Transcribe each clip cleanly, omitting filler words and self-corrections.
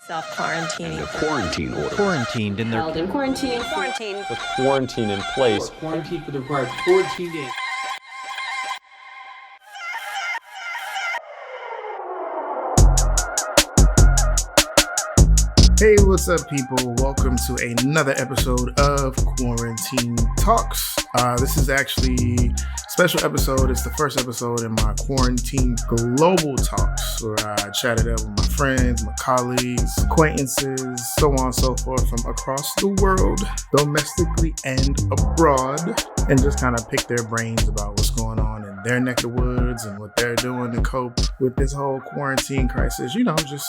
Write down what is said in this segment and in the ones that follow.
Self-quarantining. The quarantine order. Quarantined in their... Held in quarantine. Quarantine. The quarantine in place. Quarantine for the required 14 days. Hey, what's up, people? Welcome to another episode of Quarantine Talks. This is actually a special episode. It's the first episode in my Quarantine Global Talks, where I chatted up with my friends, my colleagues, acquaintances, so on and so forth from across the world, domestically and abroad, and just kind of pick their brains about what's going on in their neck of the woods and what they're doing to cope with this whole quarantine crisis. You know, just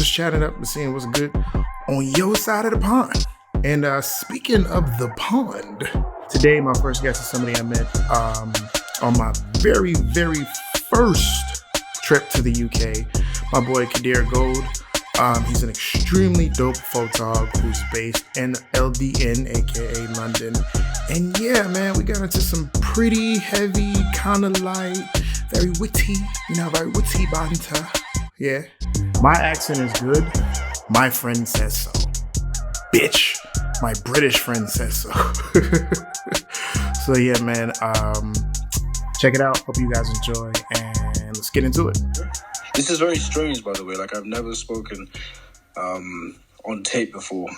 chatting up and seeing what's good on your side of the pond. And speaking of the pond, today my first guest is somebody I met on my very, very first trip to the UK. My boy Kadir Gold. He's an extremely dope photog who's based in LDN, aka London. And yeah, man, we got into some pretty heavy, kind of light, very witty banter. Yeah. My accent is good. My friend says so. Bitch. My British friend says so. So yeah, man. Check it out. Hope you guys enjoy. And let's get into it. This is very strange, by the way. Like, I've never spoken on tape before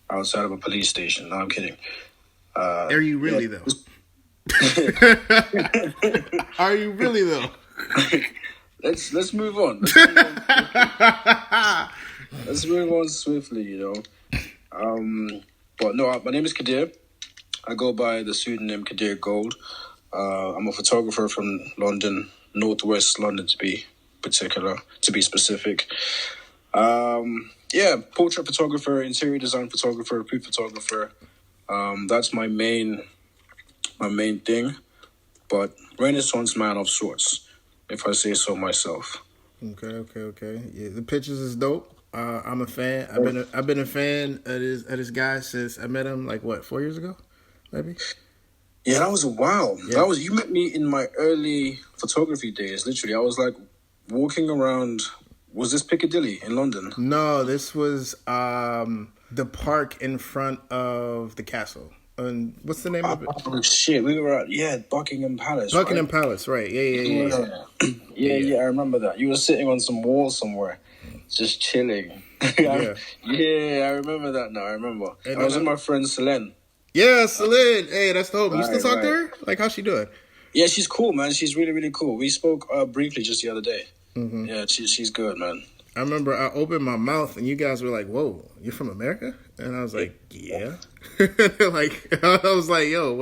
outside of a police station. No, I'm kidding. Are you really, though? Are you really, though? Let's move on. Let's move on swiftly, you know. But no, my name is Kadir. I go by the pseudonym Kadir Gold. I'm a photographer from London, Northwest London to be specific. Portrait photographer, interior design photographer, food photographer. That's my main thing. But Renaissance man of sorts, if I say so myself. Okay. Yeah, the pictures is dope. I'm a fan. I've been a fan of this guy since I met him 4 years ago, maybe. Yeah, that was a while. Yeah. You met me in my early photography days. Literally, I was walking around. Was this Piccadilly in London? No, this was the park in front of the castle. And what's the name of it? Oh shit, we were at Buckingham Palace. Buckingham Palace, right? Yeah. I remember that. You were sitting on some wall somewhere, just chilling. Yeah. I remember that now. I remember. I was with my friend Selene. Yeah, Selene. Hey, that's the hope. You still talk to her? How's she doing? Yeah, she's cool, man. She's really, really cool. We spoke briefly just the other day. Mm-hmm. Yeah, she's good, man. I remember I opened my mouth and you guys were like, "Whoa, you're from America?" And I was like, "Yeah." I was like, "Yo,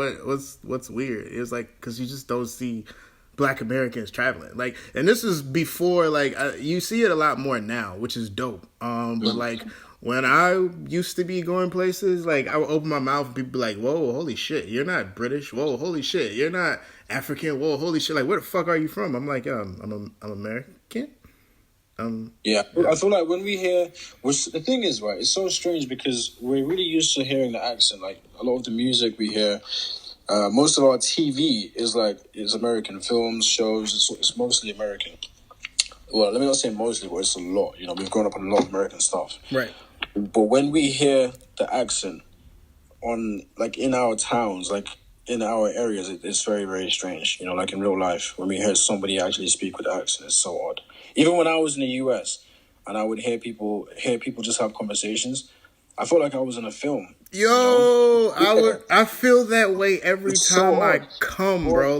what's weird?" It was because you just don't see Black Americans traveling. And this is before you see it a lot more now, which is dope. But when I used to be going places, I would open my mouth and people be like, "Whoa, holy shit, you're not British. Whoa, holy shit, you're not African. Whoa, holy shit, where the fuck are you from?" I'm like, I'm American. I feel like when we hear, which the thing is, right, it's so strange because we're really used to hearing the accent. A lot of the music we hear, most of our TV is American films, shows. It's mostly American. Well, let me not say mostly, but it's a lot. You know, we've grown up on a lot of American stuff. Right. But when we hear the accent on, in our towns, in our areas, it's very, very strange. You know, in real life, when we hear somebody actually speak with accent, it's so odd. Even when I was in the US and I would hear people just have conversations, I felt like I was in a film. Yo, I feel that way every time I come, bro.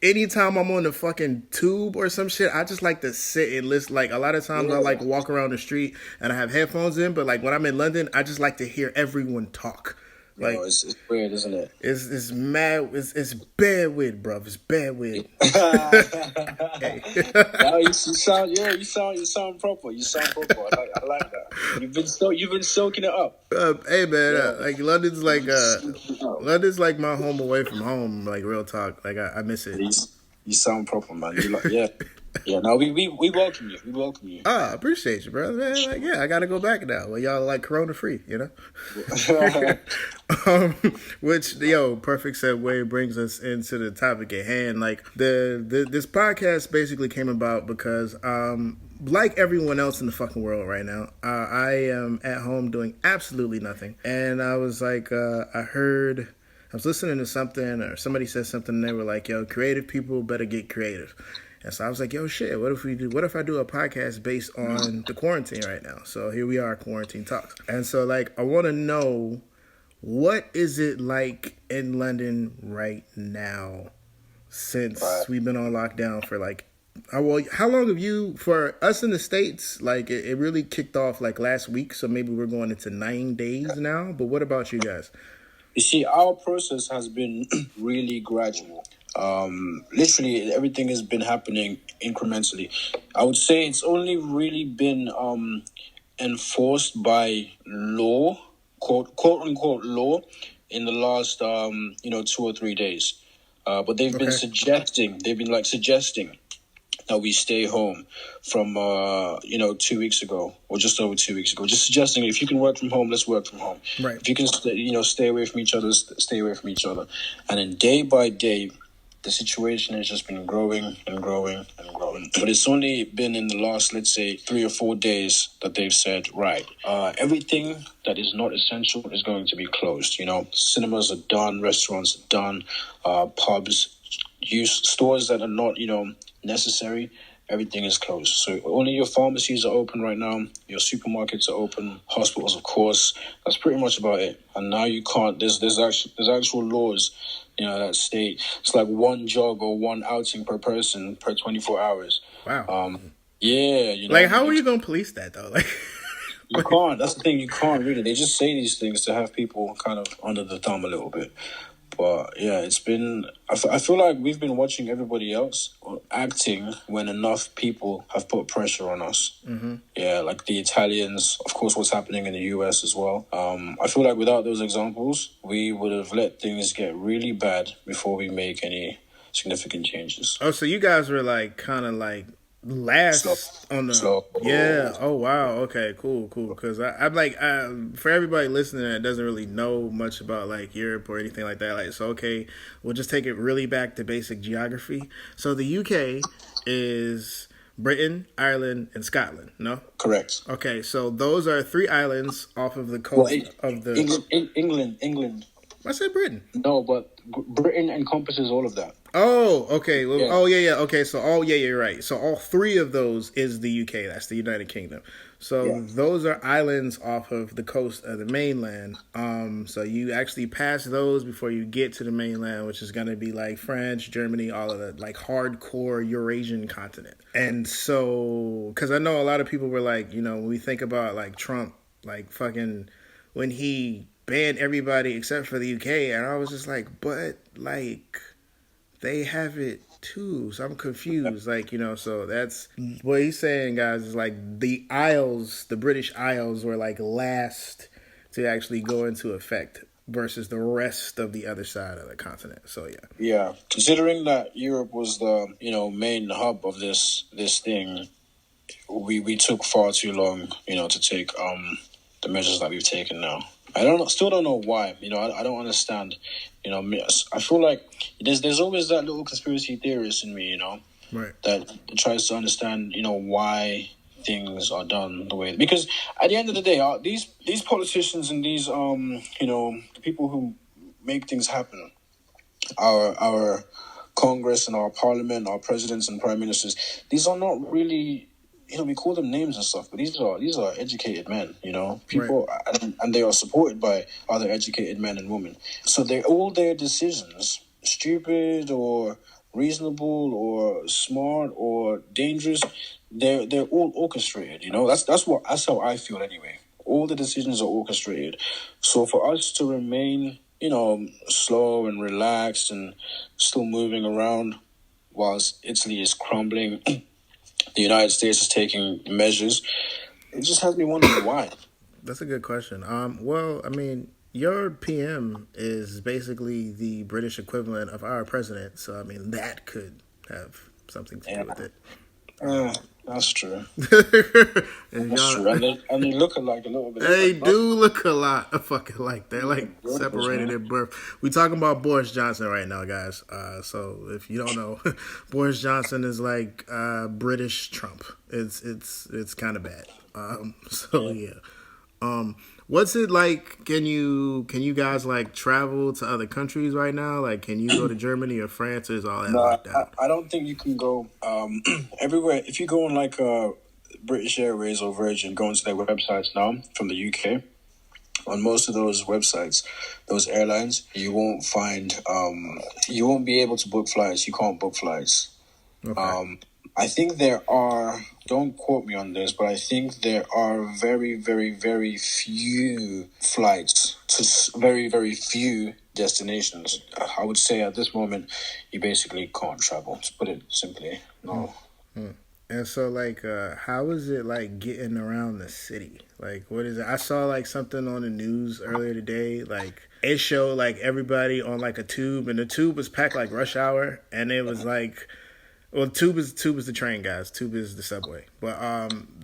Anytime I'm on the fucking tube or some shit, I just like to sit and listen. A lot of times I walk around the street and I have headphones in, but when I'm in London, I just like to hear everyone talk. It's weird, isn't it? It's mad. It's bad weird, bro. It's bad weird. Hey. You sound proper. You sound proper. I like that. You've been soaking it up. Hey man, London's London's my home away from home. Real talk. I miss it. You sound proper, man. Yeah, no, we welcome you. We welcome you. I appreciate you, brother. Man, like, yeah, I got to go back now. Well, y'all like Corona free, you know. um, which perfect segue brings us into the topic at hand. Like this podcast basically came about because like everyone else in the fucking world right now, I am at home doing absolutely nothing, and I was like, I was listening to something or somebody said something and they were like, yo, creative people better get creative. And so I was like, yo, shit, what if I do a podcast based on the quarantine right now? So here we are, Quarantine Talks. And so like, I want to know, what is it like in London right now since we've been on lockdown for like, how long have you, for us in the States, like it really kicked off like last week. So maybe we're going into 9 days now. But what about you guys? You see, our process has been really gradual. Literally, everything has been happening incrementally. I would say it's only really been enforced by law, quote unquote law, in the last 2 or 3 days. But they've been suggesting that we stay home from 2 weeks ago, or just over 2 weeks ago, just suggesting if you can work from home, let's work from home. Right. If you can stay away from each other, stay away from each other. And then day by day, the situation has just been growing and growing and growing. But it's only been in the last, let's say, 3 or 4 days that they've said, right, everything that is not essential is going to be closed. Cinemas are done, restaurants are done, pubs, stores that are not, necessary, everything is closed. So only your pharmacies are open right now, your supermarkets are open, hospitals, of course. That's pretty much about it. And now you can't, there's actual laws, that state. It's like one jog or one outing per person per 24 hours. Wow. Yeah. Like, how are you going to police that, though? Like, you can't. That's the thing. You can't really. They just say these things to have people kind of under the thumb a little bit. But yeah, it's been. I feel like we've been watching everybody else acting when enough people have put pressure on us. Mm-hmm. Yeah, like the Italians. Of course, what's happening in the US as well. I feel like without those examples, we would have let things get really bad before we make any significant changes. Oh, so you guys were like kind of like last on the yeah. Oh wow. Okay. Cool. Because I'm like, for everybody listening that doesn't really know much about like Europe or anything like that, like, so okay, we'll just take it really back to basic geography. So the UK is Britain, Ireland, and Scotland. No. Correct. Okay. So those are 3 islands off of the coast of the England. I said Britain. No, but Britain encompasses all of that. Oh, okay. Well, yeah. Oh, yeah. Okay, so, you're right. So all 3 of those is the UK. That's the United Kingdom. So those are islands off of the coast of the mainland. So you actually pass those before you get to the mainland, which is going to be like France, Germany, all of the like hardcore Eurasian continent. And so, because I know a lot of people were like, when we think about like Trump, like fucking when he banned everybody except for the UK, and I was just like, but like they have it too, so I'm confused. Like, so that's what he's saying, guys, is like the British Isles were like last to actually go into effect versus the rest of the other side of the continent. So yeah, considering that Europe was the main hub of this thing, we took far too long to take the measures that we've taken now. Still don't know why. I don't understand. I feel like there's always that little conspiracy theorist in me, right, that tries to understand, why things are done the way. Because at the end of the day, these politicians and these people who make things happen, our Congress and our Parliament, our presidents and prime ministers, these are not really. We call them names and stuff, but these are educated men, people, right. and they are supported by other educated men and women. So all their decisions, stupid or reasonable or smart or dangerous, they're all orchestrated. That's how I feel anyway. All the decisions are orchestrated. So for us to remain, slow and relaxed and still moving around whilst Italy is crumbling. The United States is taking measures. It just has me wondering why. That's a good question. Well, I mean, your PM is basically the British equivalent of our president, so I mean that could have something to do with it. That's true. And That's y'all, true. And they look alike a little bit. they Like, do look a lot fucking like they're like brothers, separated man. at birth. We talking about Boris Johnson right now, guys. So if you don't know, Boris Johnson is like British Trump. It's kind of bad. So yeah. What's it like? Can you guys like travel to other countries right now? Like, can you go to Germany or France? Or is all that No, locked down? I don't think you can go everywhere. If you go on like British Airways or Virgin, go into their websites now from the UK. On most of those websites, those airlines, you won't find, you won't be able to book flights. You can't book flights. Okay. I think there are, don't quote me on this, but I think there are very, very, very few flights to very, very few destinations. I would say at this moment, you basically can't travel, to put it simply. No. And so, like, how is it like getting around the city? Like, what is it? I saw like something on the news earlier today. Like, it showed like everybody on like a tube, and the tube was packed like rush hour, and it was like, well, tube is the train, guys. Tube is the subway, but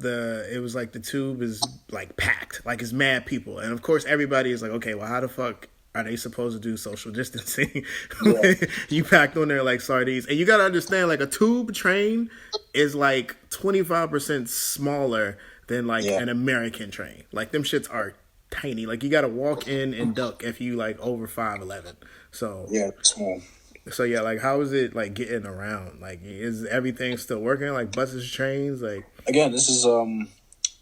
it was like the tube is like packed, like it's mad people, and of course everybody is like, okay, well, how the fuck are they supposed to do social distancing? Yeah. You packed on there like sardines. And you got to understand, like, a tube train is like 25% smaller than like an American train. Like, them shits are tiny. Like, you got to walk in and duck if you like over 5'11". So Yeah, small. so yeah, like, how is it like getting around? Like, is everything still working? Like buses, trains, like. Again, this is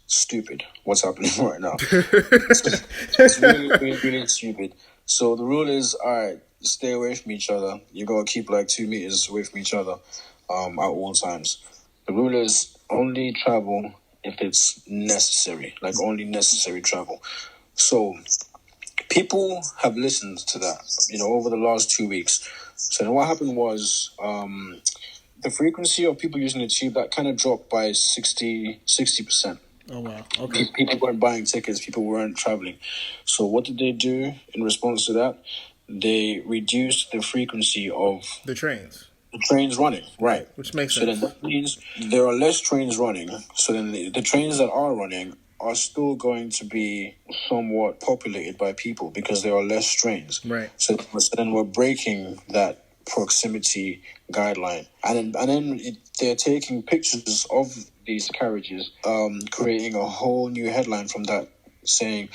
stupid. What's happening right now? It's really, really, really stupid. So the rule is, all right, stay away from each other. You gotta keep like 2 meters away from each other, at all times. The rule is only travel if it's necessary, like only necessary travel. So people have listened to that, over the last 2 weeks. So then what happened was, the frequency of people using the tube, that kind of dropped by 60%. Oh wow! Okay. People weren't buying tickets. People weren't traveling. So what did they do in response to that? They reduced the frequency of The trains. the trains running. Right. Which makes So sense. then that means there are less trains running. So then the trains that are running are still going to be somewhat populated by people because there are less trains. Right. So then we're breaking that proximity guideline, and then they're taking pictures of these carriages, creating a whole new headline from that, saying,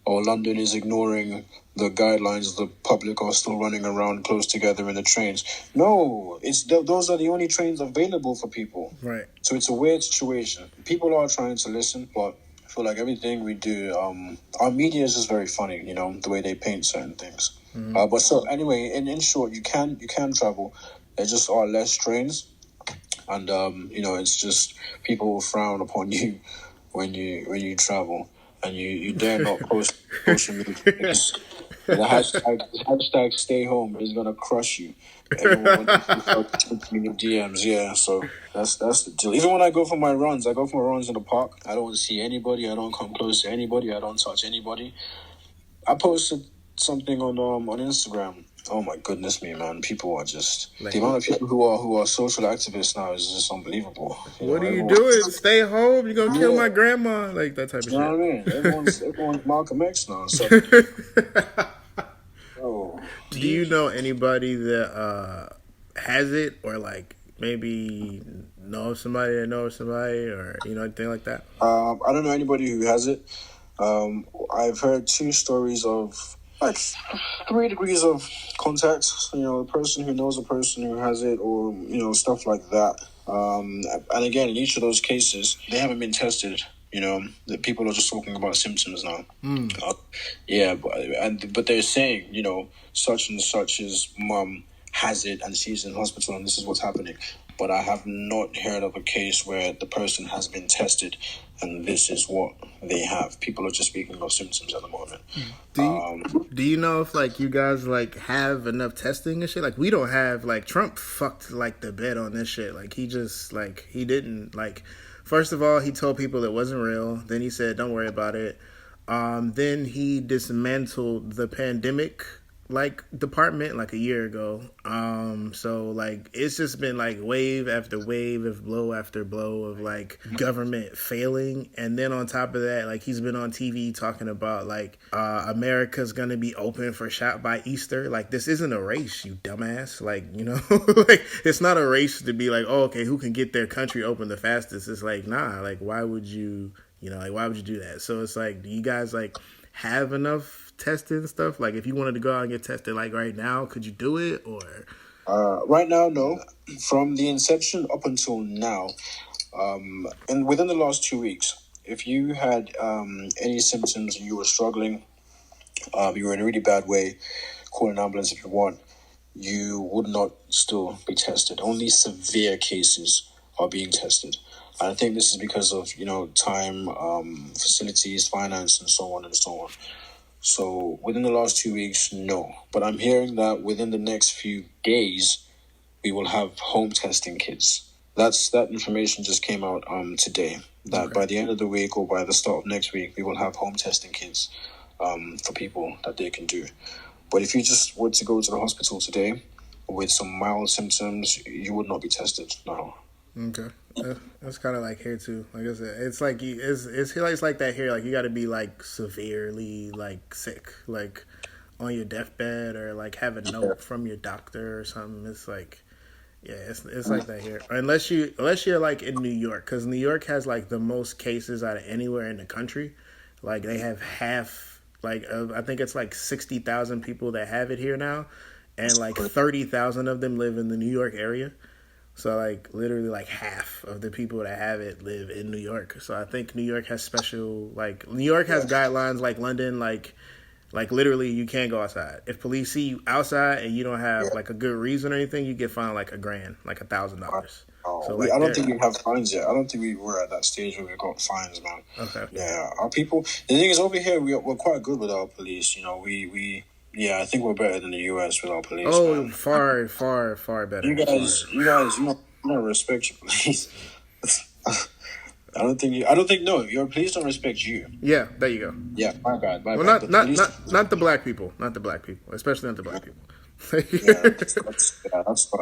"Oh, London is ignoring the guidelines. The public are still running around close together in the trains." No, those are the only trains available for people. Right. So it's a weird situation. People are trying to listen, but I feel like everything we do, our media is just very funny, the way they paint certain things. Mm-hmm. But so anyway, in short, you can travel. There just are less trains, and it's just people will frown upon you when you travel, and you dare not post social media. Because the hashtag stay home is gonna crush you. Everyone in your DMs, yeah. So that's the deal. Even when I go for my runs in the park. I don't see anybody. I don't come close to anybody. I don't touch anybody. I posted something on Instagram. Oh my goodness me, man! People are just the amount of people who are social activists now is just unbelievable. What are you doing? Stay home. You're gonna kill my grandma, like that type of shit. You know what I mean? Everyone's Malcolm X now. So. Oh. Do you know anybody that has it, or like maybe know somebody that knows somebody, or anything like that? I don't know anybody who has it. I've heard 2 stories of like 3 degrees of contact. A person who knows a person who has it, or stuff like that. And again, in each of those cases, they haven't been tested. That people are just talking about symptoms now. Yeah, but they're saying, such and such's mum has it and she's in hospital and this is what's happening. But I have not heard of a case where the person has been tested and this is what they have. People are just speaking of symptoms at the moment. Do you know if like you guys like have enough testing and shit? Like, we don't have, like, Trump fucked like the bed on this shit. Like, he just like he didn't like. First of all, he told people it wasn't real. Then he said, "Don't worry about it." Then he dismantled the pandemic like department like a year ago. So like it's just been like wave after wave of blow after blow of like government failing, and then on top of that, like he's been on TV talking about like America's gonna be open for shop by Easter. Like this isn't a race, you dumbass. Like, you know, like it's not a race to be like, oh, okay, who can get their country open the fastest? It's like, nah, like why would you, like why would you do that? So it's like, do you guys like have enough tested and stuff? Like if you wanted to go out and get tested like right now, could you do it? Or right now, no. From the inception up until now, and within the last 2 weeks, if you had any symptoms and you were struggling, you were in a really bad way, call an ambulance if you want, you would not still be tested. Only severe cases are being tested. And I think this is because of, time, facilities, finance, and so on and so on. So within the last 2 weeks, no. But I'm hearing that within the next few days, we will have home testing kits. That information just came out today. That by the end of the week or by the start of next week, we will have home testing kits for people that they can do. But if you just were to go to the hospital today with some mild symptoms, you would not be tested. No. Okay. That's kind of like here too. Like I said, it's like it's like that here. Like you got to be like severely like sick, like on your deathbed, or like have a note from your doctor or something. It's like, yeah, it's like that here. Unless you're like in New York, because New York has like the most cases out of anywhere in the country. Like they have half. Like I think it's like 60,000 people that have it here now, and like 30,000 of them live in the New York area. So, like, literally, like, half of the people that have it live in New York. So, I think New York has special, like, New York has guidelines like London, like, literally, you can't go outside. If police see you outside and you don't have, like, a good reason or anything, you get fined, like, $1,000, like, $1,000. So, like, I don't think we have fines yet. I don't think we were at that stage where we got fines, man. Okay. Yeah, our people, the thing is, over here, we're quite good with our police, I think we're better than the US with our police. Oh, man. far better. You guys, you don't respect your police. I don't think your police don't respect you. Yeah, there you go. Yeah, my bad. Well, not the black people, especially not the black people.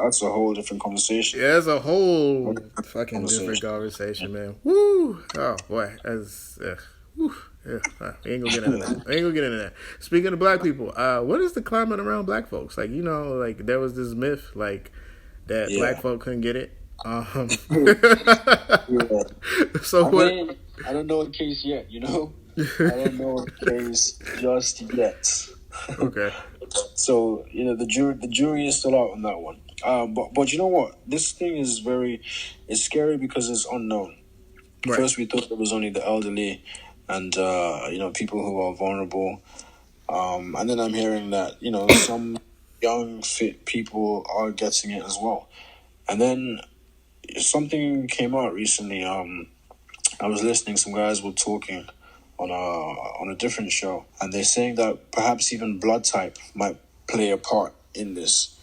That's a whole different conversation. Yeah, it's a whole fucking different conversation, man. Woo! Oh boy, whew. Yeah, we ain't gonna get into that. Speaking of black people, what is the climate around black folks? Like, like there was this myth, like that black folk couldn't get it. So what? I don't know a case yet. I don't know a case just yet. Okay. So the jury is still out on that one. But you know what? This thing is it's scary because it's unknown. Right. First, we thought it was only the elderly and people who are vulnerable, and then I'm hearing that some young fit people are getting it as well. And then something came out recently. I was listening. Some guys were talking on a different show, and they're saying that perhaps even blood type might play a part in this.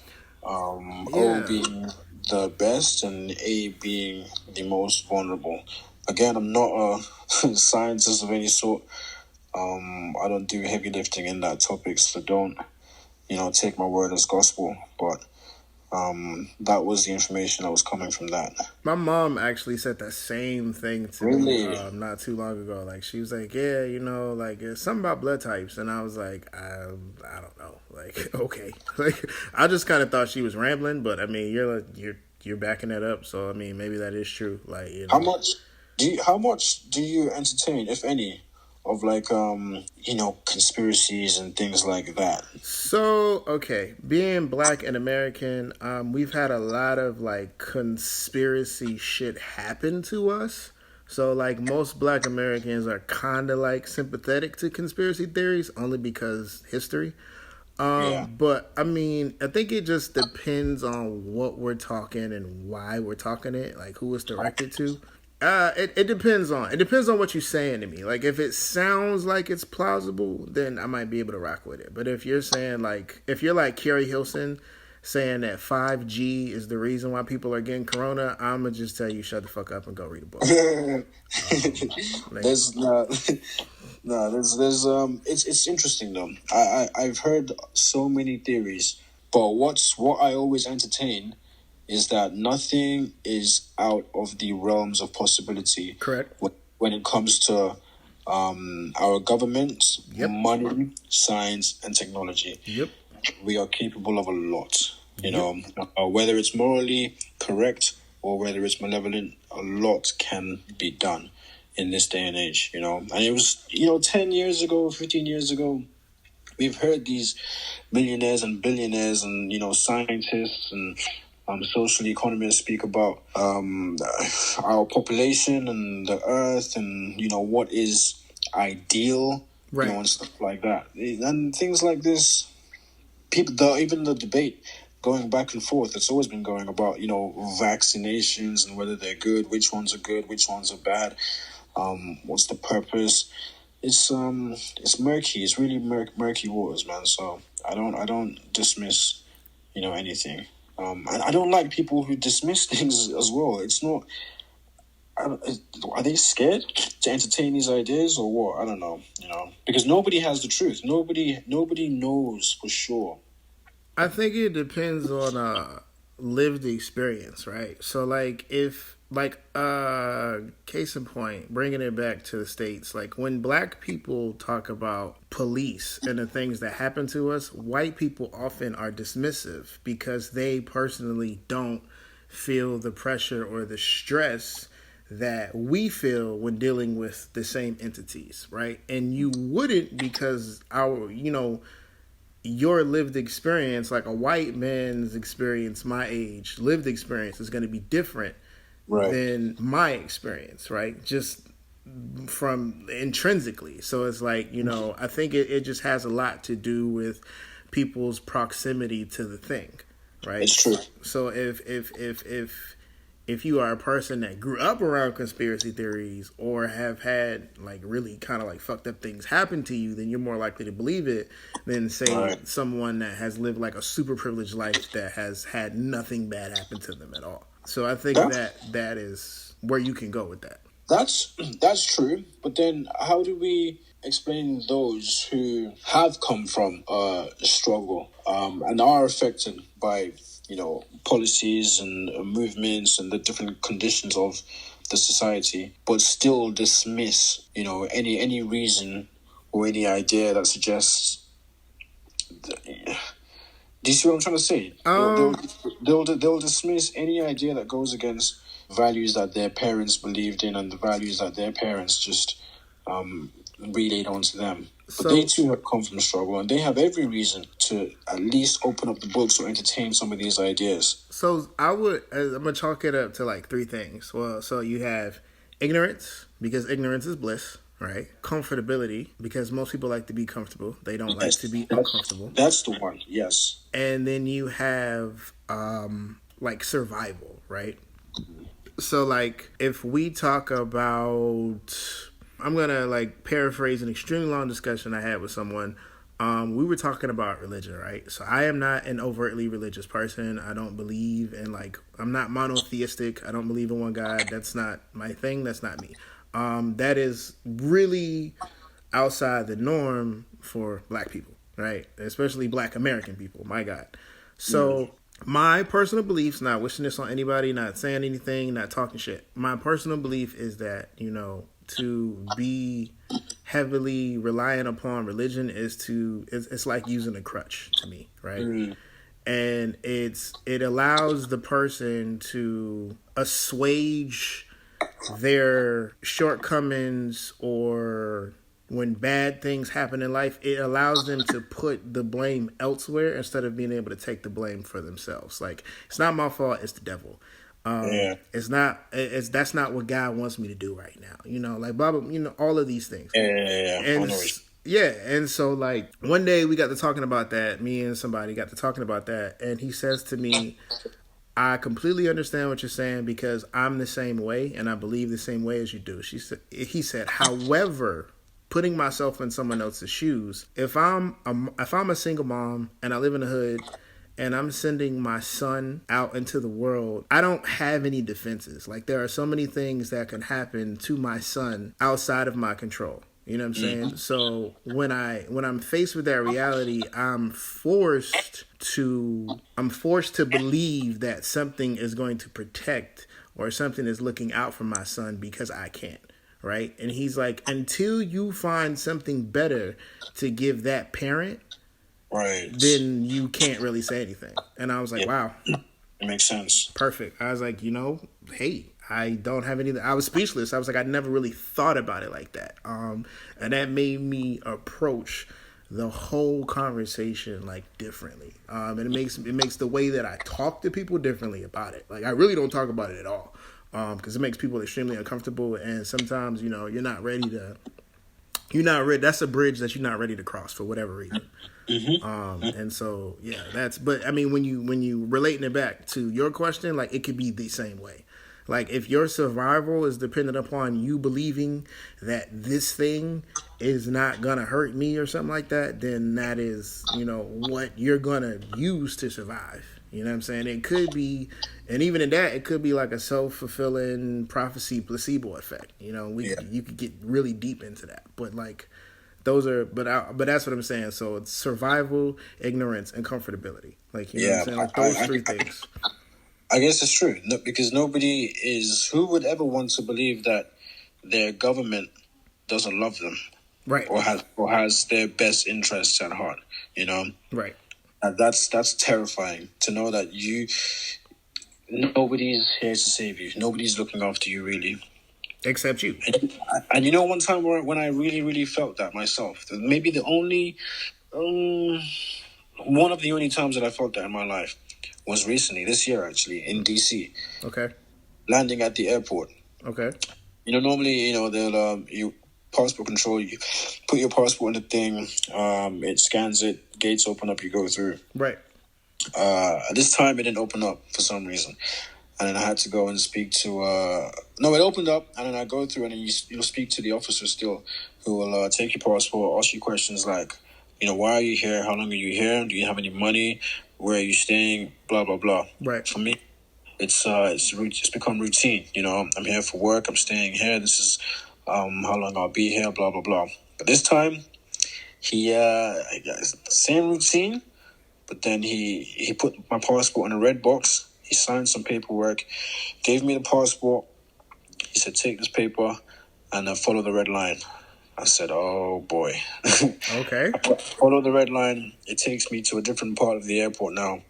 O being the best and A being the most vulnerable. Again, I'm not a scientist of any sort. I don't do heavy lifting in that topic, so don't, take my word as gospel. But that was the information that was coming from that. My mom actually said the same thing to me not too long ago. Like, she was like, yeah, like, it's something about blood types. And I was like, I don't know. Like, okay. Like, I just kind of thought she was rambling, but, I mean, you're backing that up. So, I mean, maybe that is true. Like, How much do you entertain, if any, of like conspiracies and things like that? So, okay, being black and American, we've had a lot of like conspiracy shit happen to us. So like most black Americans are kind of like sympathetic to conspiracy theories only because history. But I mean, I think it just depends on what we're talking and why we're talking it, like who it's directed to. It depends on what you're saying to me. Like, if it sounds like it's plausible, then I might be able to rock with it. But if you're saying if you're like Keri Hilson saying that 5G is the reason why people are getting corona, I'm gonna just tell you shut the fuck up and go read a book. No, it's interesting though. I've heard so many theories, but what I always entertain is that nothing is out of the realms of possibility. Correct. When it comes to our government, Yep. money, science, and technology. Yep. We are capable of a lot. You know, whether it's morally correct or whether it's malevolent, a lot can be done in this day and age, you know. And it was, 10 years ago, 15 years ago, we've heard these millionaires and billionaires and, scientists and social economists speak about our population and the earth and, what is ideal, Right. and stuff like that. And things like this, even the debate going back and forth, it's always been going about, vaccinations and whether they're good, which ones are good, which ones are bad. What's the purpose? It's murky. It's really murky waters, man. So I don't dismiss, anything. I don't like people who dismiss things as well. It's not. Are they scared to entertain these ideas or what? I don't know. Because nobody has the truth. Nobody knows for sure. I think it depends on lived experience, right? So, like, if, like, case in point, bringing it back to the States, like, when black people talk about police and the things that happen to us, white people often are dismissive because they personally don't feel the pressure or the stress that we feel when dealing with the same entities, right? And you wouldn't, because your lived experience, like a white man's experience, my age, lived experience is going to be different than my experience, right? Just from intrinsically. So it's like, I think it just has a lot to do with people's proximity to the thing, right? It's true. So if you are a person that grew up around conspiracy theories or have had like really kind of like fucked up things happen to you, then you're more likely to believe it than say someone that has lived like a super privileged life that has had nothing bad happen to them at all. So I think that is where you can go with that. That's true. But then how do we explain those who have come from a struggle and are affected by policies and movements and the different conditions of the society, but still dismiss, any reason or any idea that suggests. Do you see what I'm trying to say? They'll dismiss any idea that goes against values that their parents believed in and the values that their parents just relayed onto them. But they too have come from struggle, and they have every reason to at least open up the books or entertain some of these ideas. So I'm gonna chalk it up to like three things. Well, so you have ignorance, because ignorance is bliss, right? Comfortability, because most people like to be comfortable. They don't like to be uncomfortable. That's the one, yes. And then you have like survival, right? So like if we talk about, I'm going to like paraphrase an extremely long discussion I had with someone. We were talking about religion, right? So I am not an overtly religious person. I don't believe in I'm not monotheistic. I don't believe in one God. That's not my thing. That's not me. That is really outside the norm for black people, right? Especially black American people. My God. So my personal beliefs, not wishing this on anybody, not saying anything, not talking shit. My personal belief is that, to be heavily reliant upon religion it's like using a crutch to me, right? And it allows the person to assuage their shortcomings, or when bad things happen in life, it allows them to put the blame elsewhere instead of being able to take the blame for themselves. Like, it's not my fault, it's the devil. It's not. That's not what God wants me to do right now. Like blah blah. All of these things. And so like one day we got to talking about that. Me and somebody got to talking about that, and he says to me, "I completely understand what you're saying because I'm the same way, and I believe the same way as you do." He said, however, putting myself in someone else's shoes, if I'm a single mom and I live in the hood, and I'm sending my son out into the world, I don't have any defenses. Like, there are so many things that can happen to my son outside of my control, You know what I'm saying? So when I'm faced with that reality, I'm forced to believe that something is going to protect or something is looking out for my son because I can't. Right? And he's like, until you find something better to give that parent, right, then you can't really say anything. And I was like, wow. It makes sense. Perfect. I was like, hey, I don't have anything. I was speechless. I was like, I never really thought about it like that. And that made me approach the whole conversation like differently. And it makes the way that I talk to people differently about it. Like I really don't talk about it at all. Because it makes people extremely uncomfortable, and sometimes you're not ready. That's a bridge that you're not ready to cross for whatever reason. And so but I mean, when you relating it back to your question, like it could be the same way. Like if your survival is dependent upon you believing that this thing is not gonna hurt me or something like that, then that is what you're gonna use to survive. You know what I'm saying? It could be, and even in that, it could be like a self-fulfilling prophecy placebo effect. You could get really deep into that. But like, those are, but that's what I'm saying. So it's survival, ignorance, and comfortability. Like, what I'm saying? Like those three things. I guess it's true. No, because who would ever want to believe that their government doesn't love them. Right. Or has their best interests at heart, Right. And that's terrifying to know that nobody's here to save you. Nobody's looking after you, really. Except you. And one time when I really, really felt that myself, maybe the only, one of the only times that I felt that in my life was recently, this year actually, in DC. Okay. Landing at the airport. Okay. Normally, they'll, passport control, you put your passport in the thing, it scans it, gates open up, you go through. Right. This time it didn't open up for some reason. And then I had to go and speak to, it opened up, and then I go through, and then you'll speak to the officer still, who will take your passport, ask you questions like, why are you here? How long are you here? Do you have any money? Where are you staying? Blah, blah, blah. Right. For me, it's become routine. I'm here for work. I'm staying here. This is how long I'll be here. Blah blah blah. But this time, he same routine, but then he put my passport in a red box. He signed some paperwork, gave me the passport. He said, "Take this paper and follow the red line." I said, "Oh boy." Okay. Follow the red line. It takes me to a different part of the airport now.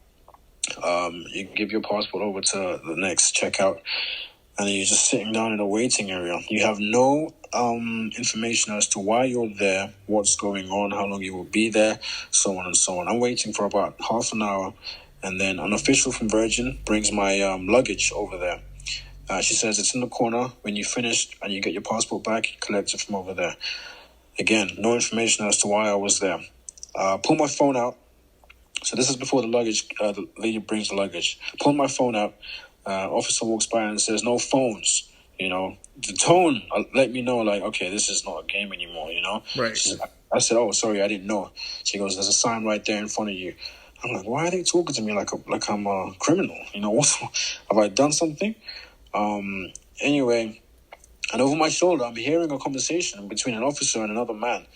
You give your passport over to the next checkout, and then you're just sitting down in a waiting area. You have no information as to why you're there, what's going on, how long you will be there, so on and so on. I'm waiting for about half an hour, and then an official from Virgin brings my luggage over there. She says it's in the corner. When you finish and you get your passport back, you collect it from over there. Again, no information as to why I was there. Pull my phone out. So this is before the luggage, the lady brings the luggage. Pull my phone out. Officer walks by and says, "No phones." The tone let me know, like, okay, this is not a game anymore, Right. I said, "Oh, sorry, I didn't know." She goes, "There's a sign right there in front of you." I'm like, why are they talking to me like I'm a criminal? Have I done something? Anyway, and over my shoulder, I'm hearing a conversation between an officer and another man.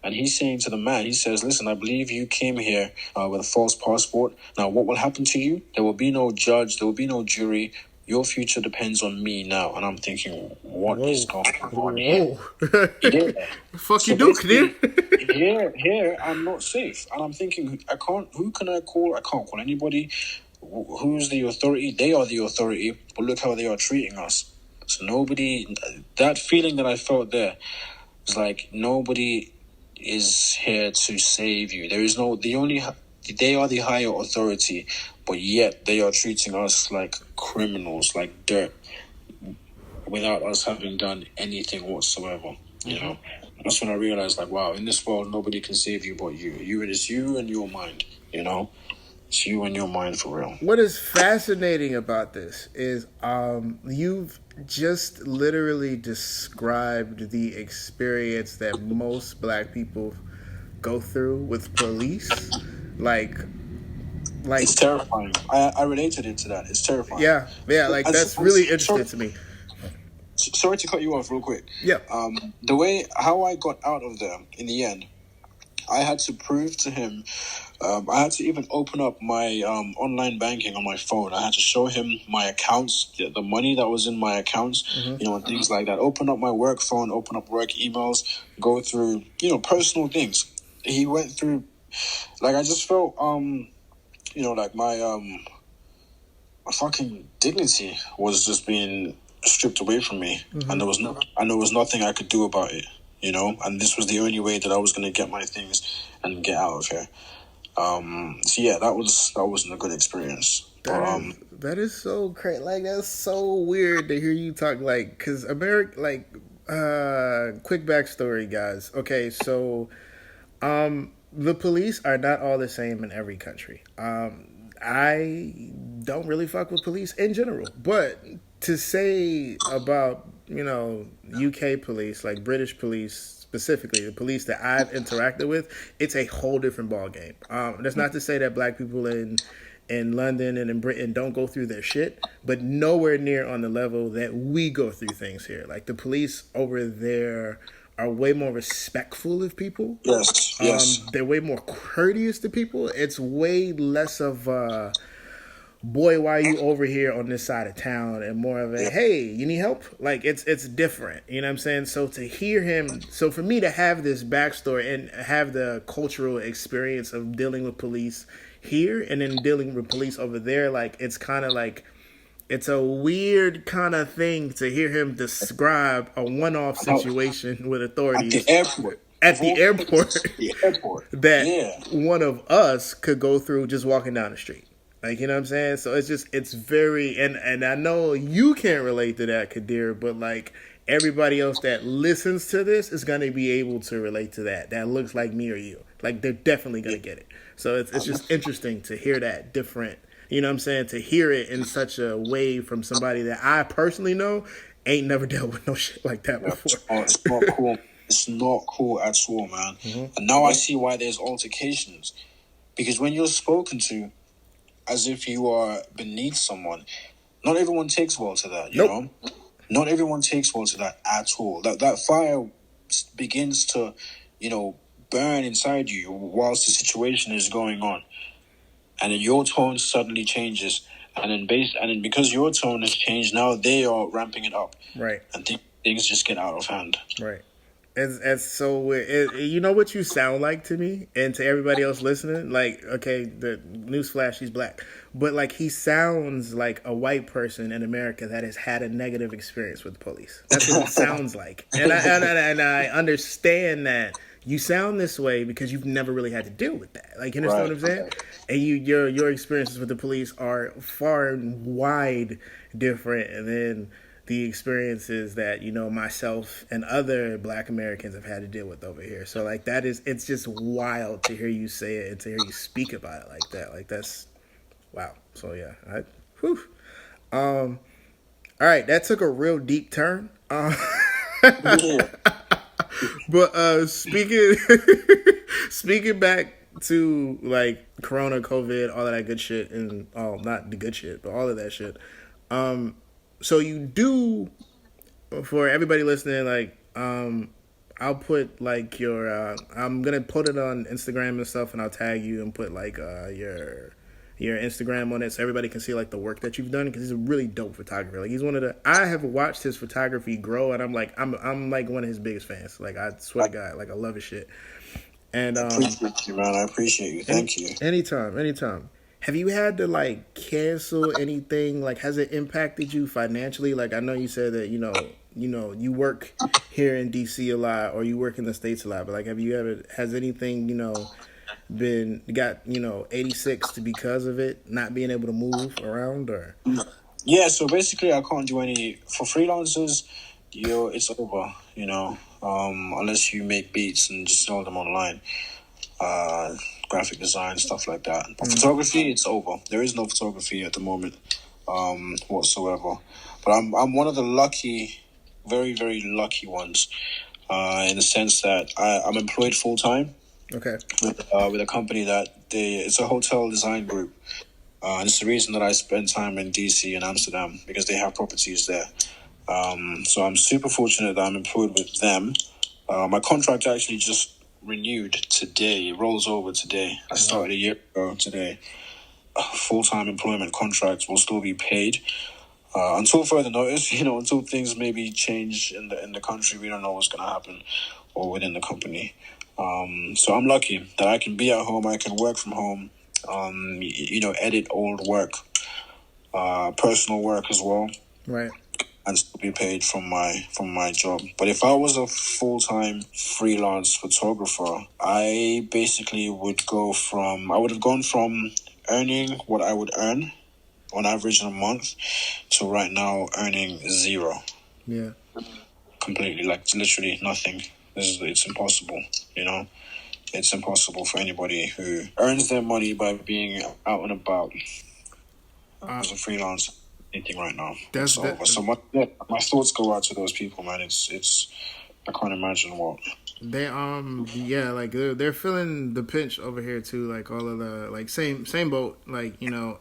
And he's saying to the man, he says, "Listen, I believe you came here with a false passport. Now, what will happen to you? There will be no judge. There will be no jury. Your future depends on me now." And I'm thinking, what is going on here? Yeah. Fuck you do, Kadir? Here, I'm not safe. And I'm thinking, who can I call? I can't call anybody. Who's the authority? They are the authority. But look how they are treating us. So that feeling that I felt there was like, nobody is here to save you. They are the higher authority, but yet they are treating us like criminals, like dirt, without us having done anything whatsoever. That's when I realized, like, wow, in this world nobody can save you but you. It is you and your mind. It's you and your mind for real. What is fascinating about this is you've just literally described the experience that most black people go through with police. Like it's terrifying. I related it to that. It's terrifying. Yeah. Like, that's really interesting to me. sorry to cut you off real quick. Yeah. How I got out of there in the end, I had to prove to him. I had to even open up my online banking on my phone. I had to show him my accounts, the money that was in my accounts, and things like that. Open up my work phone, open up work emails, go through, personal things. He went through, like, I just felt, like my fucking dignity was just being stripped away from me, and there was nothing I could do about it, and this was the only way that I was going to get my things and get out of here. So yeah, that wasn't a good experience. That is so crazy. Like, that's so weird to hear you talk, like, because America, like, quick backstory, guys. Okay, so, the police are not all the same in every country. I don't really fuck with police in general, but to say about, UK police, like British police, specifically the police that I've interacted with, it's a whole different ball game. That's not to say that black people in London and in Britain don't go through their shit, but nowhere near on the level that we go through things here. Like, the police over there are way more respectful of people. Yes. They're way more courteous to people. It's way less of boy, why are you over here on this side of town, and more of a, hey, you need help? Like, it's different. You know what I'm saying? So to hear him, so for me to have this backstory and have the cultural experience of dealing with police here and then dealing with police over there, like, it's kind of like, it's a weird kind of thing to hear him describe a one-off situation with authorities at the airport that one of us could go through just walking down the street. Like, you know what I'm saying? So it's very, and I know you can't relate to that, Kadir, but like, everybody else that listens to this is going to be able to relate to that. That looks like me or you. Like, they're definitely going to get it. So it's just interesting to hear that different, you know what I'm saying? To hear it in such a way from somebody that I personally know ain't never dealt with no shit like that before. It's not cool. It's not cool at all, man. And now I see why there's altercations. Because when you're spoken to as if you are beneath someone, not everyone takes well to that, you know? Not everyone takes well to that at all. That fire begins to, burn inside you whilst the situation is going on. And then your tone suddenly changes. And then because your tone has changed, now they are ramping it up. Right. And things just get out of hand. Right. It's so weird. You know what you sound like to me and to everybody else listening? Like, okay, the newsflash, he's black. But, like, he sounds like a white person in America that has had a negative experience with the police. That's what it sounds like. And I understand that you sound this way because you've never really had to deal with that. Like, you understand what I'm saying? And your experiences with the police are far and wide different than the experiences that, myself and other black Americans have had to deal with over here. So, like, it's just wild to hear you say it and to hear you speak about it like that. Like, that's wow. So, yeah. All right. That took a real deep turn. But speaking back to, like, Corona, COVID, all of that good shit, and not the good shit, but all of that shit. So you do, for everybody listening, like, I'll put, like, I'm going to put it on Instagram and stuff, and I'll tag you and put, like, your Instagram on it so everybody can see, like, the work that you've done, because he's a really dope photographer. Like, he's I have watched his photography grow, and I'm like one of his biggest fans. Like, I swear to God, like, I love his shit. And I appreciate you, man. I appreciate you. Thank you. Anytime. Have you had to, like, cancel anything? Like, has it impacted you financially? Like, I know you said that, you work here in DC a lot, or you work in the States a lot, but, like, has anything, got 86 because of it, not being able to move around, or? Yeah, so basically I can't do any, for freelancers, it's over, unless you make beats and just sell them online. Graphic design, stuff like that. But photography, it's over. There is no photography at the moment whatsoever. But I'm one of the lucky, very, very lucky ones in the sense that I'm employed full time. Okay. With a company that it's a hotel design group. And it's the reason that I spend time in DC and Amsterdam, because they have properties there. So I'm super fortunate that I'm employed with them. My contract actually just renewed today. It rolls over today. I started a year ago today. Full-time employment contracts will still be paid until further notice. Until things maybe change in the country. We don't know what's going to happen, or within the company. So I'm lucky that I can be at home. I can work from home. Edit old work, personal work as well, Right. and still be paid from my job. But if I was a full-time freelance photographer, I basically would have gone from earning what I would earn on average in a month to right now earning zero. Yeah. Completely, like literally nothing. It's impossible, It's impossible for anybody who earns their money by being out and about as a freelancer. Anything right now. It's over. So my thoughts go out to those people, man. It's I can't imagine what they like they're feeling the pinch over here too. Like all of the like same boat. Like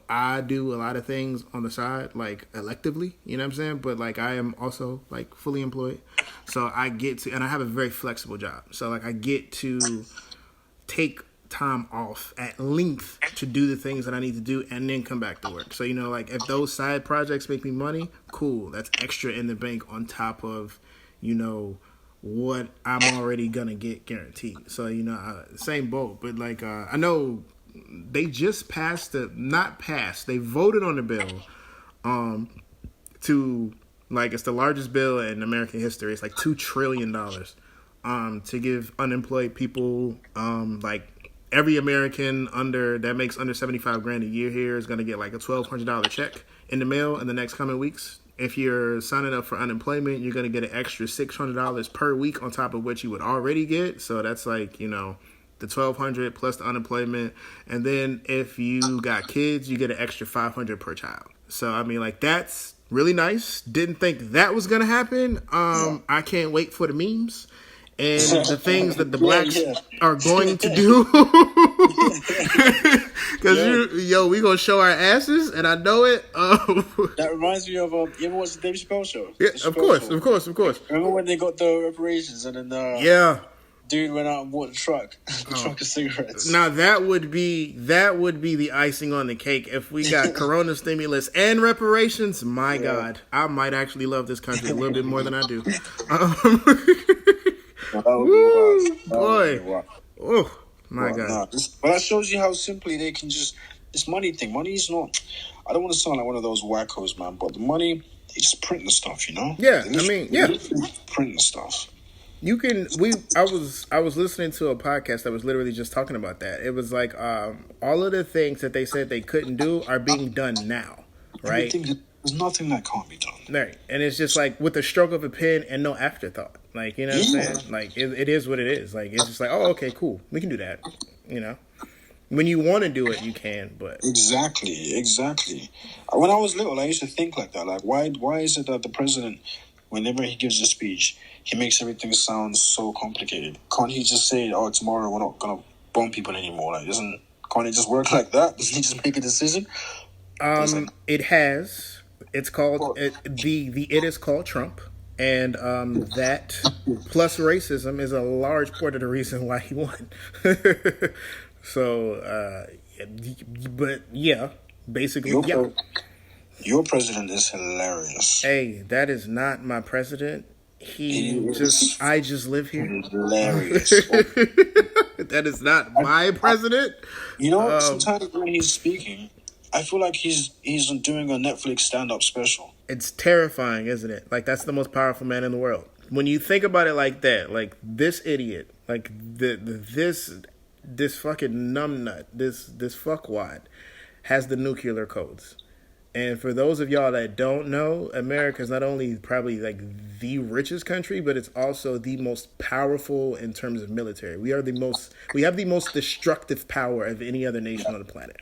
I do a lot of things on the side, like electively. You know what I'm saying? But like I am also like fully employed, so I get to, and I have a very flexible job. So like I get to take time off at length to do the things that I need to do and then come back to work. So, like if those side projects make me money, cool. That's extra in the bank on top of, what I'm already going to get guaranteed. So, same boat. But like, I know they just they voted on the bill to, like, it's the largest bill in American history. It's like $2 trillion to give unemployed people, like, every American that makes under $75,000 a year here is going to get like a $1,200 check in the mail in the next coming weeks. If you're signing up for unemployment, you're going to get an extra $600 per week on top of what you would already get. So that's like, the $1,200 plus the unemployment. And then if you got kids, you get an extra $500 per child. So, I mean, like, that's really nice. Didn't think that was going to happen. I can't wait for the memes and the things that the blacks are going to do. Because, we going to show our asses, and I know it. That reminds me of, you ever watched the Dave Chappelle show? Yeah, of course. Remember when they got the reparations and then dude went out and bought a truck, truck of cigarettes. Now that would be the icing on the cake. If we got Corona stimulus and reparations, my God, I might actually love this country a little bit more than I do. Woo, boy. Oh, my God. Nah, but that shows you how simply they can just... This money thing. Money is not... I don't want to sound like one of those wackos, man, but the money, they just print the stuff, Yeah, Print the stuff. You can... I was listening to a podcast that was literally just talking about that. It was like all of the things that they said they couldn't do are being done now, right? There's nothing that can't be done. Right. And it's just like with the stroke of a pen and no afterthought. Like, you know what I'm saying? Like, it is what it is. Like, it's just like, oh, okay, cool. We can do that. When you want to do it, you can, but... Exactly. When I was little, I used to think like that. Like, why is it that the president, whenever he gives a speech, he makes everything sound so complicated? Can't he just say, tomorrow we're not going to bomb people anymore? Like, can't it just work like that? Doesn't he just make a decision? It has... It's called it is called Trump, and that plus racism is a large part of the reason why he won. So, but yeah, basically, Your president is hilarious. Hey, that is not my president. I just live here. Hilarious. That is not my president. Sometimes when he's speaking, I feel like he's doing a Netflix stand-up special. It's terrifying, isn't it? Like, that's the most powerful man in the world. When you think about it like that, like, this idiot, like, this fucking numbnut, this fuckwad has the nuclear codes. And for those of y'all that don't know, America is not only probably, like, the richest country, but it's also the most powerful in terms of military. We have the most destructive power of any other nation on the planet.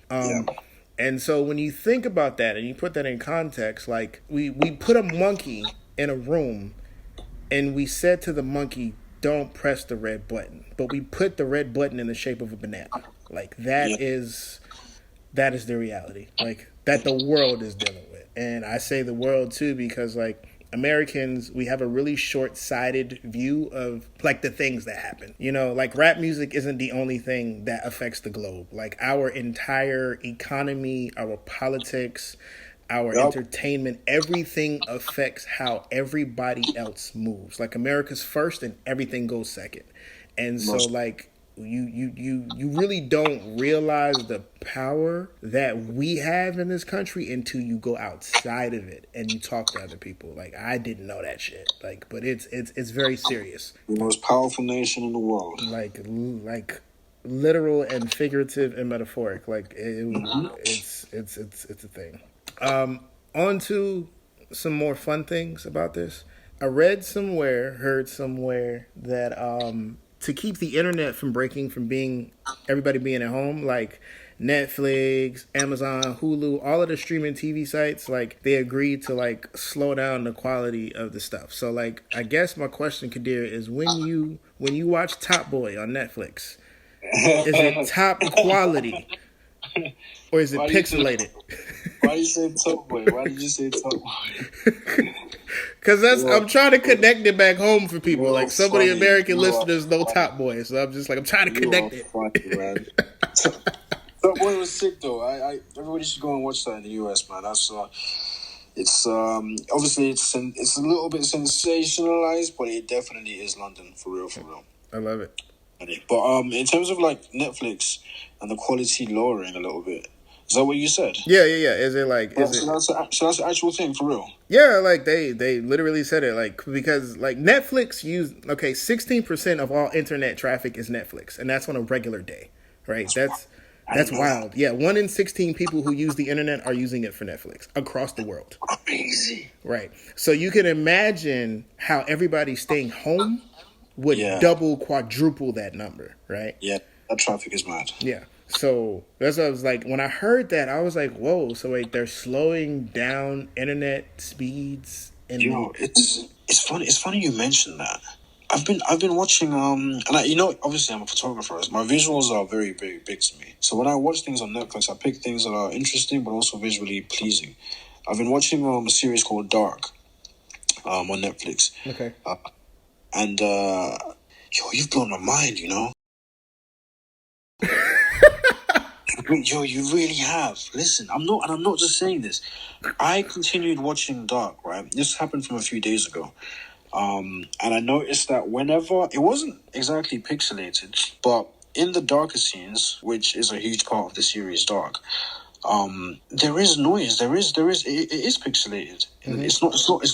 And so when you think about that and you put that in context, like we put a monkey in a room and we said to the monkey, don't press the red button. But we put the red button in the shape of a banana. Like that is the reality. Like that the world is dealing with. And I say the world too because like Americans, we have a really short-sighted view of like the things that happen. You know, like rap music isn't the only thing that affects the globe. Like our entire economy, our politics, our entertainment, everything affects how everybody else moves. Like America's first and everything goes second. And so like you really don't realize the power that we have in this country until you go outside of it and you talk to other people. Like I didn't know that shit. Like, but it's very serious. The most powerful nation in the world. Like literal and figurative and metaphoric. Like it's a thing. On to some more fun things about this. I heard somewhere that to keep the internet from breaking, from everybody being at home, like Netflix, Amazon, Hulu, all of the streaming TV sites, like they agreed to like slow down the quality of the stuff. So like, I guess my question, Kadir, is when you watch Top Boy on Netflix, is it top quality or is it pixelated? Why did you say Top Boy? Why did you say Top Boy? Because I'm trying to connect it back home for people. Like some of the American listeners know Top Boy, so I'm just like I'm trying to connect it. Funny, man. Top Boy was sick though. Everybody should go and watch that in the US, man. That's it's obviously it's a little bit sensationalized, but it definitely is London for real. I love it. But in terms of like Netflix and the quality lowering a little bit. Is that what you said? Yeah. Is it like? So that's the actual thing for real. Yeah, like they literally said it, like because like Netflix 16% of all internet traffic is Netflix, and that's on a regular day, right? That's wild. Yeah, 1 in 16 people who use the internet are using it for Netflix across the world. Crazy. Right. So you can imagine how everybody staying home would double, quadruple that number, right? Yeah, that traffic is mad. Yeah. So that's what I was like, when I heard that, I was like, whoa, so wait, they're slowing down internet speeds and it's funny you mentioned that. I've been watching and obviously I'm a photographer. My visuals are very, very big to me. So when I watch things on Netflix, I pick things that are interesting but also visually pleasing. I've been watching a series called Dark on Netflix. Okay. And you've blown my mind, you know. Yo, you really have. Listen, I'm not just saying this. I continued watching Dark, right? This happened from a few days ago. And I noticed that whenever it wasn't exactly pixelated, but in the darker scenes, which is a huge part of the series Dark, there is noise. It is pixelated. Mm-hmm. It's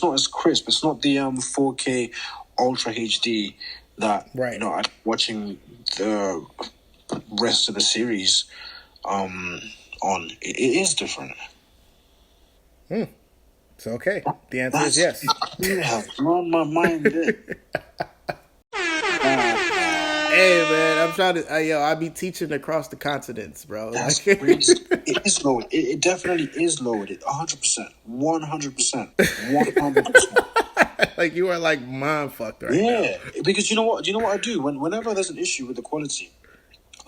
not as crisp. It's not the 4K Ultra HD that I'm watching the rest of the series on. It is different. It's okay. The answer is yes. You have blown my mind. Hey man, I'm trying to. I be teaching across the continents, bro. That's crazy. It is lowered. It definitely is lowered. 100%, 100%, 100%. Like you are like mind fucked right now. Yeah, because you know what I do whenever there's an issue with the quality.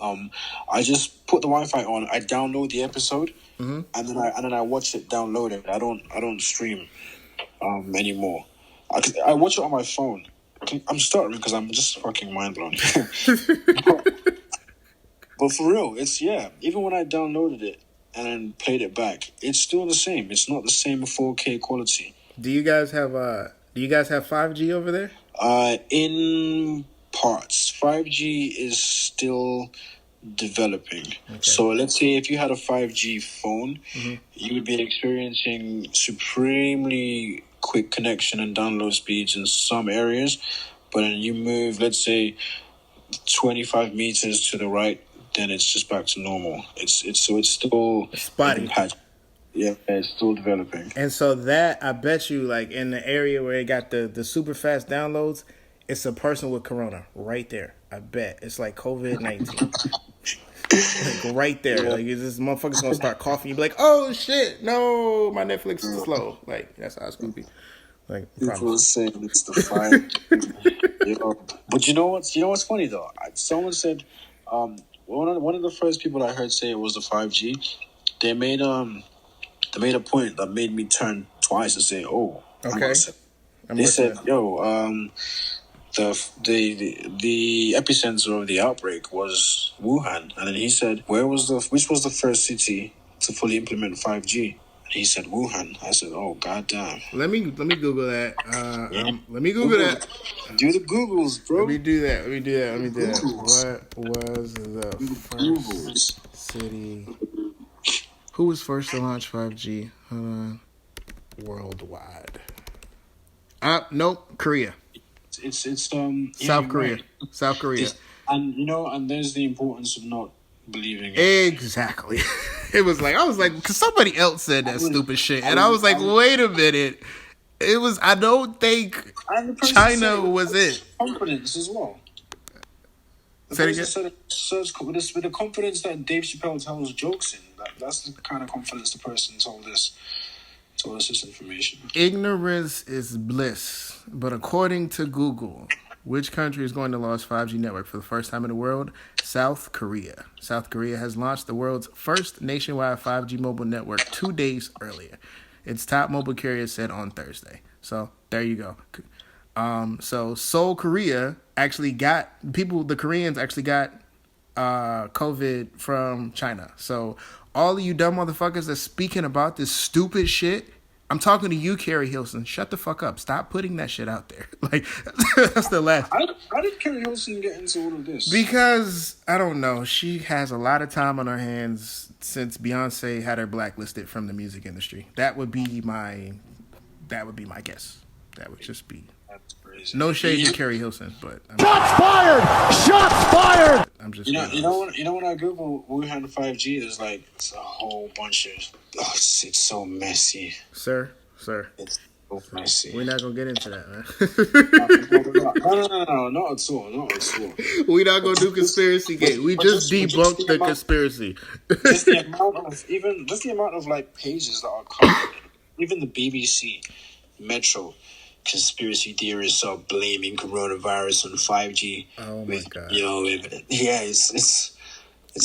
I just put the Wi-Fi on. I download the episode, and then I watch it downloaded. I don't stream anymore. I watch it on my phone. I'm stuttering because I'm just fucking mind blown. But for real, it's even when I downloaded it and then played it back, it's still the same. It's not the same 4K quality. Do you guys have 5G over there? In parts. 5G is still developing. Okay. So let's say if you had a 5G phone, you would be experiencing supremely quick connection and download speeds in some areas, but then you move, let's say, 25 meters to the right, then it's just back to normal. It's still spotty. Yeah, it's still developing. And so that, I bet you, like in the area where it got the super fast downloads, it's a person with corona right there. I bet it's like COVID-19. Like right there. Like this motherfucker's gonna start coughing. You be like, oh shit, no, my Netflix is slow. Like that's how it's gonna be. Like people are saying it's the fight. But you know what's funny though? Someone said one of the first people I heard say it was the 5G. They made a point that made me turn twice and say, oh, okay. They said, the epicenter of the outbreak was Wuhan, and then he said, which was the first city to fully implement 5G? And he said Wuhan. I said, oh goddamn. Let me Google that. Let me Google that. Do the Googles, bro. Let me do that. What was the first city? Who was first to launch 5G? Worldwide. Nope. Korea. It's South Korea. Right. South Korea. And there's the importance of not believing it. Exactly. I was like, because somebody else said that stupid shit, and I was like, wait a minute. I don't think China was it. Confidence as well. Say it again. With the confidence that Dave Chappelle tells jokes in, that's the kind of confidence the person told us this information. Ignorance is bliss, but according to Google, which country is going to launch 5G network for the first time in the world? South Korea. South Korea has launched the world's first nationwide 5G mobile network 2 days earlier. Its top mobile carrier said on Thursday. So there you go. So Seoul, Korea actually the Koreans actually got COVID from China. So all of you dumb motherfuckers that's speaking about this stupid shit, I'm talking to you, Keri Hilson. Shut the fuck up. Stop putting that shit out there. Like, that's the last. How did Keri Hilson get into all of this? Because, I don't know, she has a lot of time on her hands since Beyonce had her blacklisted from the music industry. That would be my guess. That would just be. That's crazy. No shade to Keri Hilson, but Shots fired! Shots fired! I'm just you know when I Google Wuhan 5G, there's like it's a whole bunch of it's so messy. Sir. It's so messy. We're not gonna get into that, man. No, not at all. We're not gonna do conspiracy gate. We just debunked the conspiracy. Just the amount of like pages that are covered. Even the BBC, Metro. Conspiracy theorists are blaming coronavirus on 5G. Oh my god! It's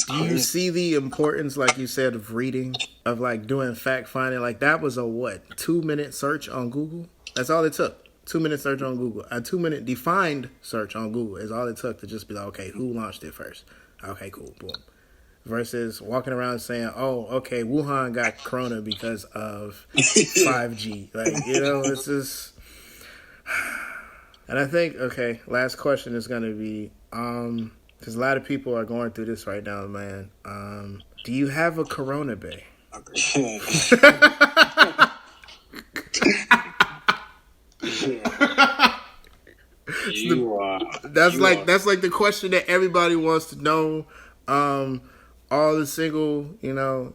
Do crazy. you see the importance, like you said, of reading, of like doing fact finding? Like that was a 2-minute search on Google. That's all it took. 2-minute search on Google. A 2-minute defined search on Google is all it took to just be like, okay, who launched it first? Okay, cool, boom. Versus walking around saying, oh, okay, Wuhan got corona because of 5G. Like, it's just. And I think, okay, last question is going to be, because a lot of people are going through this right now, man. Do you have a Corona Bay? That's like the question that everybody wants to know. All the single,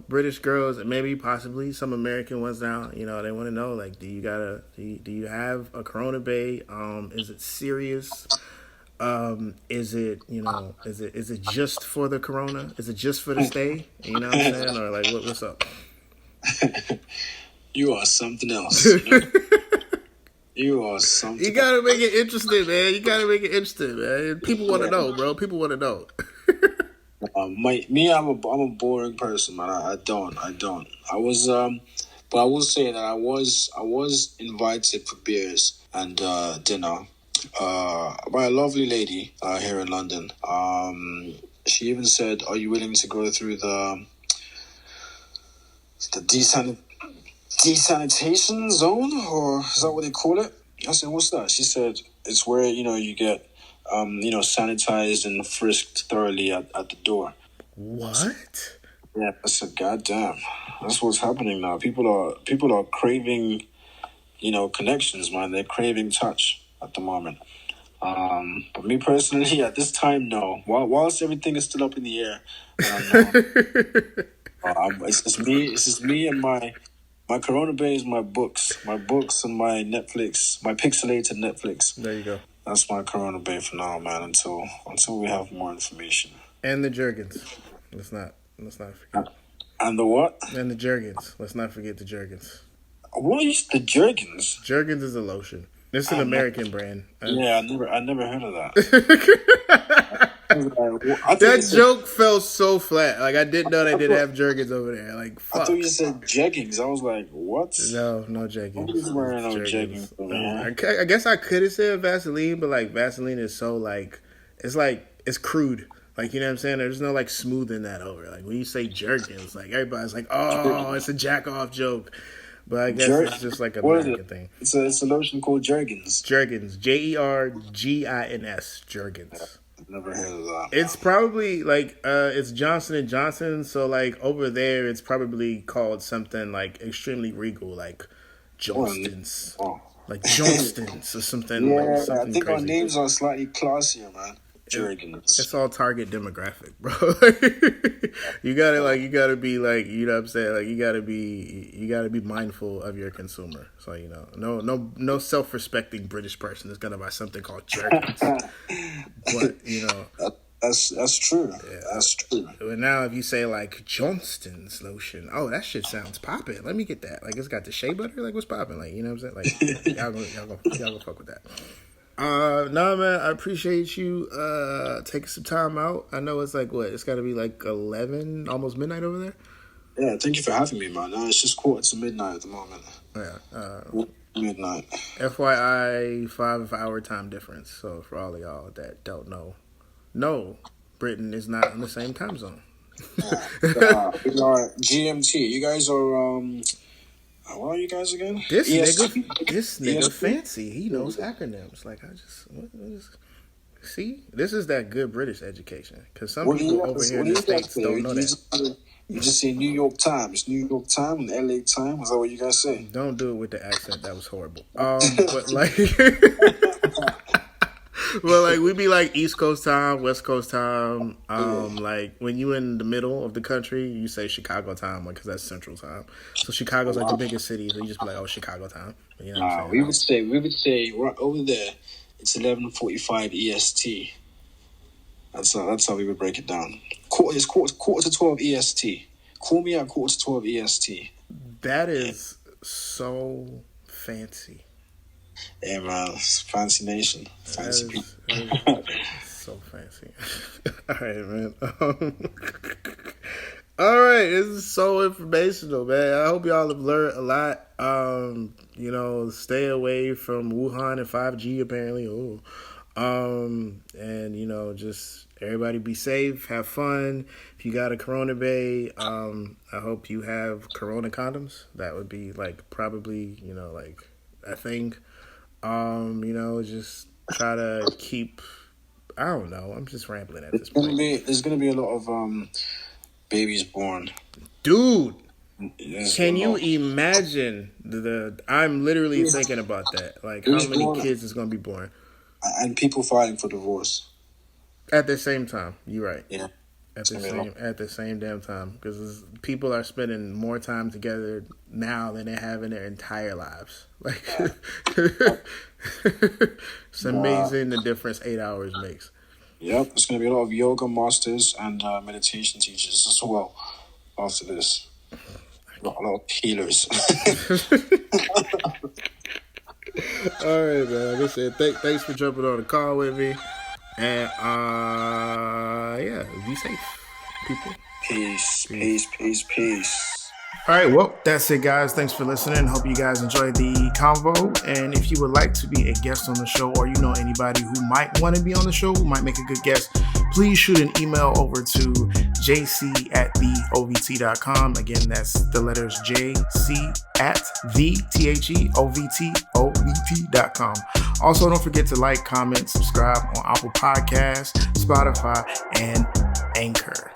British girls, and maybe possibly some American ones now, they want to know, like, do you have a Corona Bay? Is it serious? Is it just for the Corona? Is it just for the stay? You know what I'm saying? Or like, what's up? You are something else. You are something. You gotta make it interesting, man. People want to know, bro. People want to know. I'm a boring person, man. I don't. I was, but I will say that I was invited for beers and dinner, by a lovely lady here in London. She even said, "Are you willing to go through the desanitation zone, or is that what they call it?" I said, "What's that?" She said, "It's where you get." Sanitized and frisked thoroughly at the door. What? Yeah, I said, goddamn, that's what's happening now. People are craving, connections, man. They're craving touch at the moment. But me personally, at this time, no. Whilst everything is still up in the air, it's just me and my Corona Bay is my books and my Netflix, my pixelated Netflix. There you go. That's my Corona Bay for now, man. Until we have more information. And the Jergens. Let's not forget. And the what? And the Jergens. Let's not forget the Jergens. What is the Jergens? Jergens is a lotion. It's an American brand. Yeah, I never heard of that. That joke fell so flat. Like, I didn't know they didn't have Jergens over there. Like, fuck. I thought you said jeggings. I was like, what? No jeggings. Nobody's wearing no jeggings. I guess I could have said Vaseline, but like Vaseline is so like it's crude. Like, you know what I'm saying? There's no like smoothing that over. Like when you say Jergens, like everybody's like, oh, it's a jack off joke. But I guess it's just like an American thing. It's a lotion called Jergens. Jergens, Jergins, Jergens. Never heard of that. It's probably like it's Johnson and Johnson. So like over there, it's probably called something like extremely regal, like Johnston's, like Johnston's or something. Yeah, like something I think crazy. our names are slightly classier, man. Jergens. It's all target demographic, bro. you gotta be like, you know what I'm saying? Like you gotta be mindful of your consumer. So, you know, no self-respecting British person is gonna buy something called Jergens. But, you know, that's true. Yeah. That's true. But now if you say like Johnston's lotion, oh, that shit sounds popping. Let me get that. Like it's got the shea butter. Like what's popping? Like, you know what I'm saying? Like y'all go fuck with that. No, man, I appreciate you taking some time out. I know it's like, what, it's got to be like 11, almost midnight over there? Yeah, thank you for having me, man. No, it's just 1:45 at the moment. Yeah. Midnight. FYI, 5-hour time difference. So for all of y'all that don't know, no, Britain is not in the same time zone. We are GMT. You guys are, what are you guys again? This nigga fancy. He knows acronyms. Like, see? This is that good British education. Because some people over here in the States don't know that. You just say New York Times. New York Times and LA Times. Is that what you guys say? Don't do it with the accent. That was horrible. But like... Well, like, we be like East Coast time, West Coast time. Like, when you in the middle of the country, you say Chicago time, because that's Central time. So Chicago's like the biggest city, so you just be like, oh, Chicago time. You know what I'm saying? We would say right over there, it's 11:45 EST. That's how we would break it down. It's quarter to 12 EST. Call me at quarter to 12 EST. That is so fancy. Yeah, man, it's fancy nation, fancy people. So fancy. All right, man. All right, this is so informational, man. I hope y'all have learned a lot. You know, stay away from Wuhan and 5G, apparently. And you know, just everybody be safe, have fun. If you got a Corona Bay, I hope you have Corona condoms. That would be like probably, you know, like a thing. You know, just try to keep. I don't know. I'm just rambling at this point. There's gonna be a lot of babies born. Dude, can you imagine I'm literally thinking about that. Like, how many kids is gonna be born? And people fighting for divorce at the same time. You're right. Yeah. At the same damn time, because people are spending more time together now than they have in their entire lives. Like, it's amazing the difference 8 hours makes. Yep, there's going to be a lot of yoga masters and meditation teachers as well after this. A lot of healers. All right, man. Like I said, thanks for jumping on the call with me. And, yeah, be safe, people. Peace. All right, well, that's it, guys. Thanks for listening. Hope you guys enjoyed the convo. And if you would like to be a guest on the show, or you know anybody who might want to be on the show, who might make a good guest, please shoot an email over to jc@theovt.com. Again, that's the letters jc@theovt.com. Also, don't forget to like, comment, subscribe on Apple Podcasts, Spotify, and Anchor.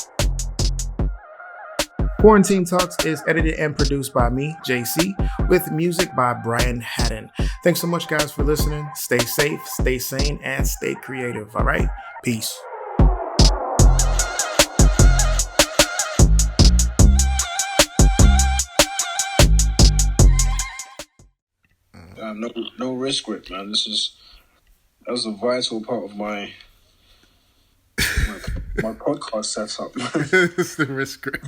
Quarantine Talks is edited and produced by me, JC, with music by Brian Haddon. Thanks so much, guys, for listening. Stay safe, stay sane, and stay creative. All right? Peace. No risk grip, man. That was a vital part of my podcast setup. It's the risk grip.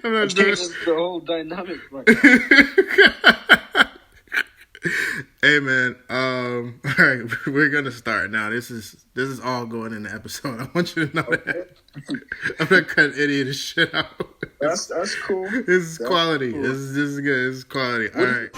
That changes the whole dynamic, right? Hey man, all right, we're gonna start now. This is all going in the episode. I want you to know that. I'm not cutting any of this shit out. That's cool. This is quality. Cool. This is good. This is quality. All right.